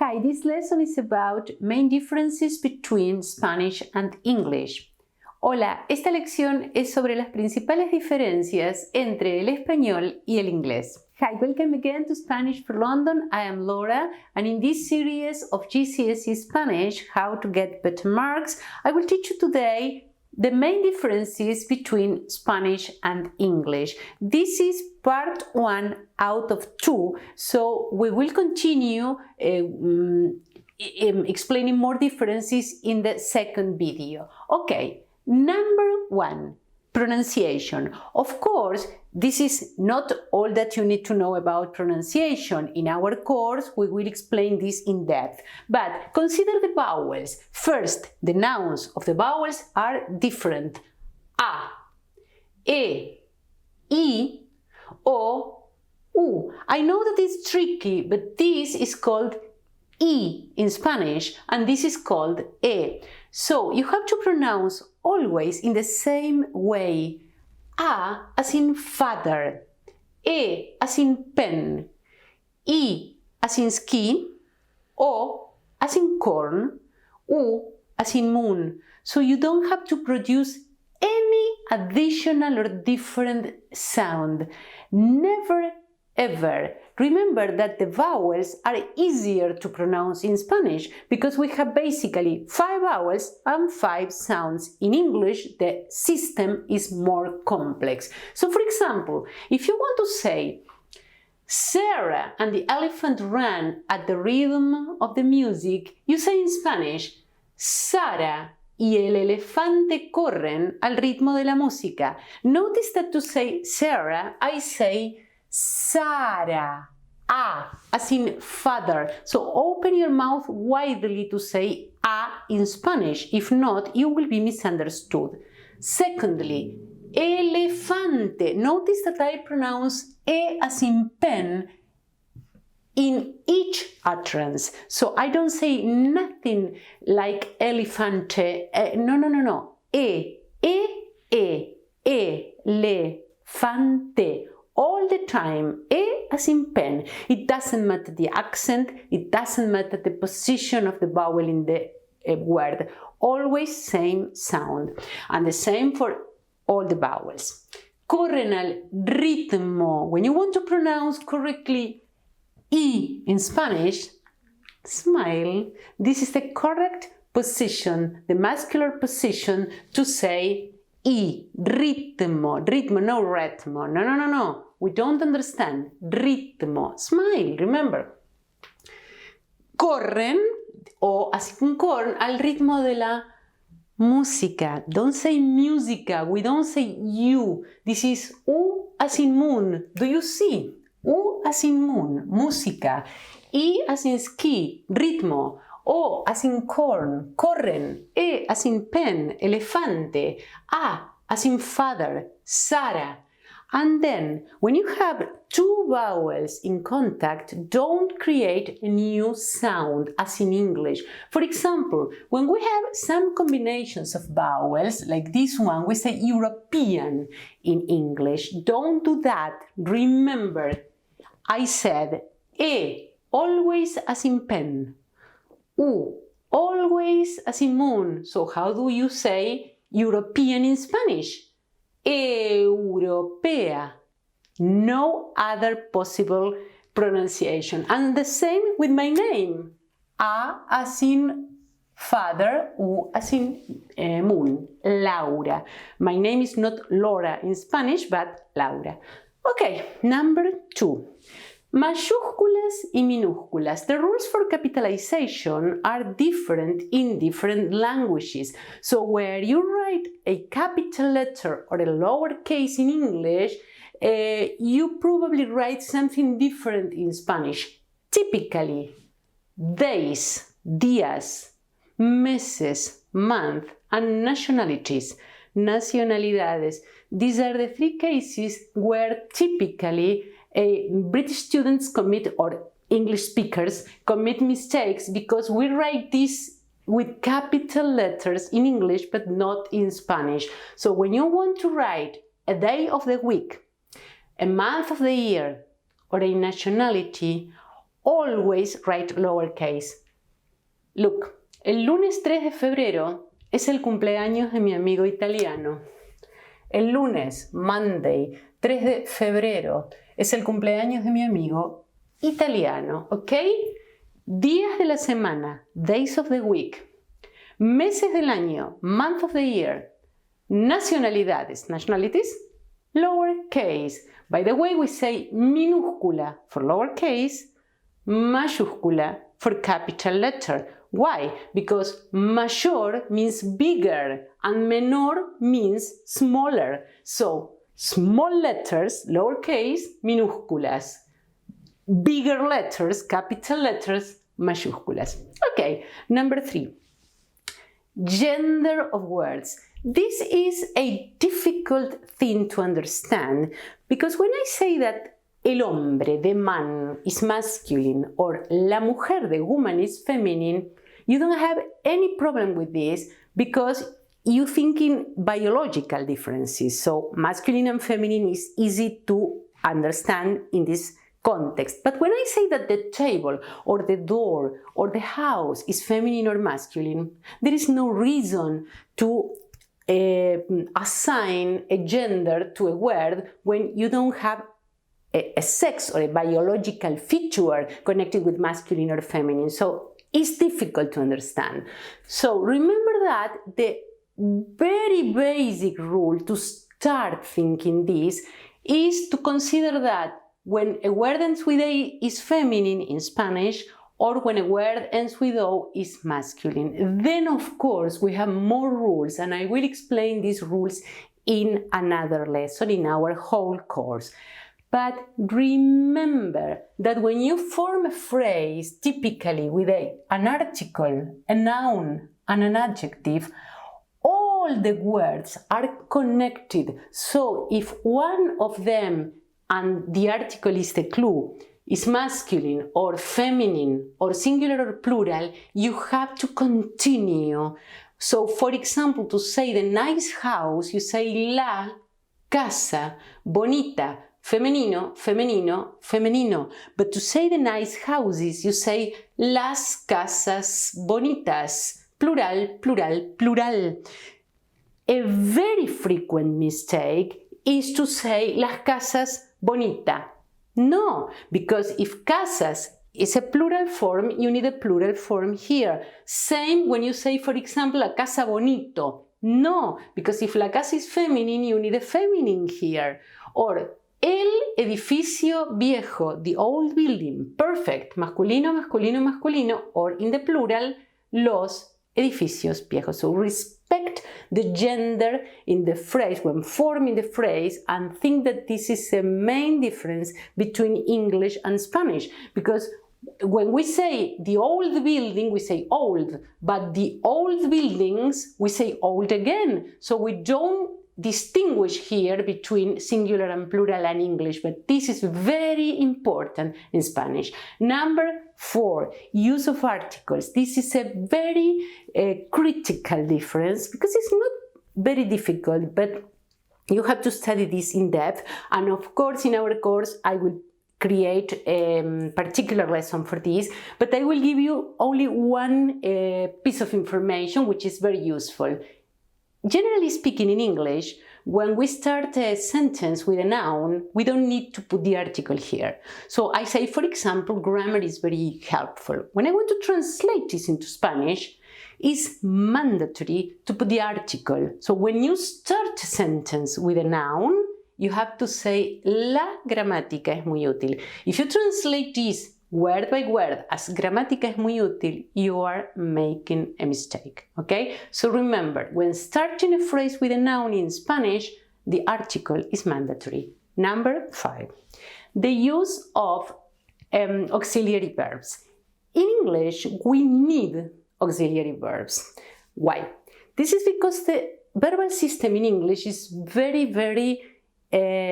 Hi, this lesson is about main differences between Spanish and English. Hola, esta lección es sobre las principales diferencias entre el español y el inglés. Hi, welcome again to Spanish for London. I am Laura, and in this series of GCSE Spanish, How to Get Better Marks, I will teach you today the main differences between Spanish and English. This is part 1 out of 2, so we will continue explaining more differences in the second video. Okay, number 1, pronunciation. Of course, this is not all that you need to know about pronunciation. In our course, we will explain this in depth. But consider the vowels. First, the nouns of the vowels are different. A, E, I, O, U. I know that it's tricky, but this is called I in Spanish, and this is called E. So you have to pronounce always in the same way. A as in father, E as in pen, I as in ski, O as in corn, U as in moon. So you don't have to produce any additional or different sound. Never ever. Remember that the vowels are easier to pronounce in Spanish because we have basically 5 vowels and 5 sounds. In English, the system is more complex. So, for example, if you want to say Sarah and the elephant ran at the rhythm of the music, you say in Spanish, Sara y el elefante corren al ritmo de la música. Notice that to say Sarah, I say Sara, A, as in father. So open your mouth widely to say A in Spanish. If not, you will be misunderstood. Secondly, elefante. Notice that I pronounce E as in pen in each utterance. So I don't say nothing like elefante. No. Elefante. All the time, E as in pen. It doesn't matter the accent, it doesn't matter the position of the vowel in the word. Always same sound. And the same for all the vowels. Corren al ritmo. When you want to pronounce correctly I in Spanish, smile. This is the correct position, the muscular position to say I, ritmo, no retmo, no, we don't understand, ritmo, smile, remember. Corren, o así con corn, al ritmo de la música. Don't say música, we don't say you. This is U as in moon, do you see? U as in moon, música. I as in ski, ritmo. O as in corn, corren. E as in pen, elefante. A as in father, Sara. And then, when you have 2 vowels in contact, don't create a new sound as in English. For example, when we have some combinations of vowels, like this one, we say European in English. Don't do that. Remember, I said E, always as in pen. U, always as in moon. So how do you say European in Spanish? Europea. No other possible pronunciation. And the same with my name. A as in father, U as in moon. Laura. My name is not Laura in Spanish, but Laura. Okay, number 2. Mayúsculas y minúsculas. The rules for capitalization are different in different languages. So where you write a capital letter or a lowercase in English, you probably write something different in Spanish. Typically, days, días, meses, month, and nationalities, nacionalidades. These are the 3 cases where typically British students commit, or English speakers commit mistakes because we write this with capital letters in English but not in Spanish. So when you want to write a day of the week, a month of the year, or a nationality, always write lowercase. Look, el lunes 3 de febrero es el cumpleaños de mi amigo italiano. El lunes, Monday, 3 de febrero, es el cumpleaños de mi amigo italiano, ¿ok? Días de la semana, days of the week. Meses del año, month of the year. Nacionalidades, nationalities, lowercase. By the way, we say minúscula for lowercase, mayúscula for capital letter. Why? Because mayor means bigger and menor means smaller. So, small letters, lowercase, minúsculas. Bigger letters, capital letters, mayúsculas. Okay, number 3. Gender of words. This is a difficult thing to understand because when I say that el hombre, the man, is masculine or la mujer, the woman, is feminine, you don't have any problem with this because you think in biological differences. So masculine and feminine is easy to understand in this context. But when I say that the table or the door or the house is feminine or masculine, there is no reason to assign a gender to a word when you don't have a sex or a biological feature connected with masculine or feminine. So it's difficult to understand. So remember that the very basic rule to start thinking this is to consider that when a word ends with A is feminine in Spanish, or when a word ends with O is masculine. Then, of course, we have more rules, and I will explain these rules in another lesson in our whole course. But remember that when you form a phrase, typically with an article, a noun, and an adjective, all the words are connected. So if one of them and the article is the clue, is masculine or feminine or singular or plural, you have to continue. So, for example, to say the nice house, you say la casa bonita, femenino, femenino, femenino. But to say the nice houses, you say las casas bonitas, plural, plural, plural. A very frequent mistake is to say las casas bonita. No, because if casas is a plural form, you need a plural form here. Same when you say, for example, la casa bonito. No, because if la casa is feminine, you need a feminine here. Or el edificio viejo, the old building. Perfect. Masculino, masculino, masculino. Or in the plural, los edificios viejos. So respect the gender in the phrase when forming the phrase and think that this is the main difference between English and Spanish. Because when we say the old building, we say old, but the old buildings, we say old again. So we don't distinguish here between singular and plural and English, but this is very important in Spanish. Number 4, use of articles. This is a very critical difference because it's not very difficult, but you have to study this in depth. And of course, in our course, I will create a particular lesson for this, but I will give you only one piece of information which is very useful. Generally speaking, in English, when we start a sentence with a noun, we don't need to put the article here. So I say, for example, grammar is very helpful. When I want to translate this into Spanish, it's mandatory to put the article. So when you start a sentence with a noun, you have to say, la gramática es muy útil. If you translate this word by word as gramática es muy útil, you are making a mistake, okay? So remember, when starting a phrase with a noun in Spanish, the article is mandatory. Number 5, the use of auxiliary verbs. In English, we need auxiliary verbs. Why? This is because the verbal system in English is very, very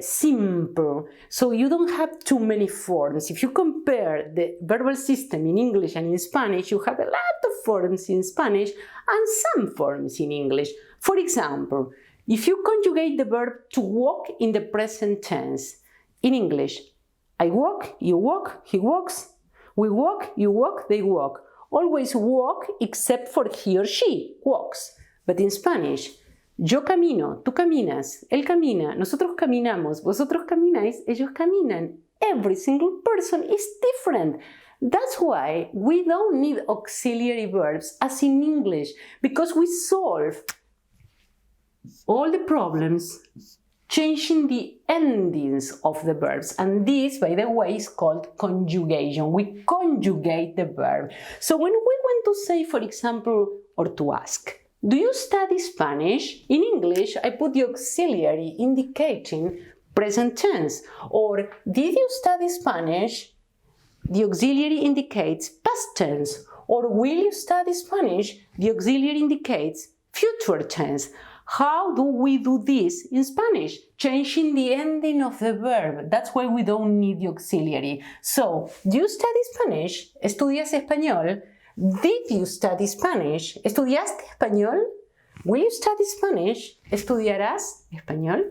simple, so you don't have too many forms. If you compare the verbal system in English and in Spanish, you have a lot of forms in Spanish and some forms in English. For example, if you conjugate the verb to walk in the present tense, in English, I walk, you walk, he walks, We walk, you walk, they walk. Always walk except for he or she, walks. But in Spanish, yo camino, tú caminas, él camina, nosotros caminamos, vosotros camináis, ellos caminan. Every single person is different. That's why we don't need auxiliary verbs as in English, because we solve all the problems changing the endings of the verbs. And this, by the way, is called conjugation. We conjugate the verb. So when we want to say, for example, or to ask, do you study Spanish? In English, I put the auxiliary indicating present tense. Or, did you study Spanish? The auxiliary indicates past tense. Or, will you study Spanish? The auxiliary indicates future tense. How do we do this in Spanish? Changing the ending of the verb. That's why we don't need the auxiliary. So, do you study Spanish? ¿Estudias español? Did you study Spanish? ¿Estudiaste español? Will you study Spanish? ¿Estudiarás español?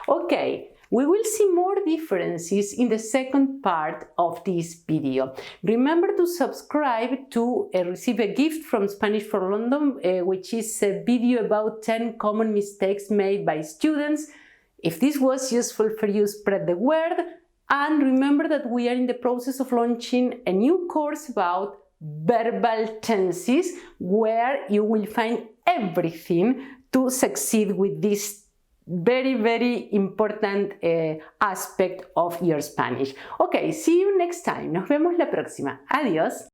Okay, we will see more differences in the second part of this video. Remember to subscribe to receive a gift from Spanish for London, which is a video about 10 common mistakes made by students. If this was useful for you, spread the word. And remember that we are in the process of launching a new course about verbal tenses, where you will find everything to succeed with this very, very important aspect of your Spanish. Okay, see you next time. Nos vemos la próxima. Adiós.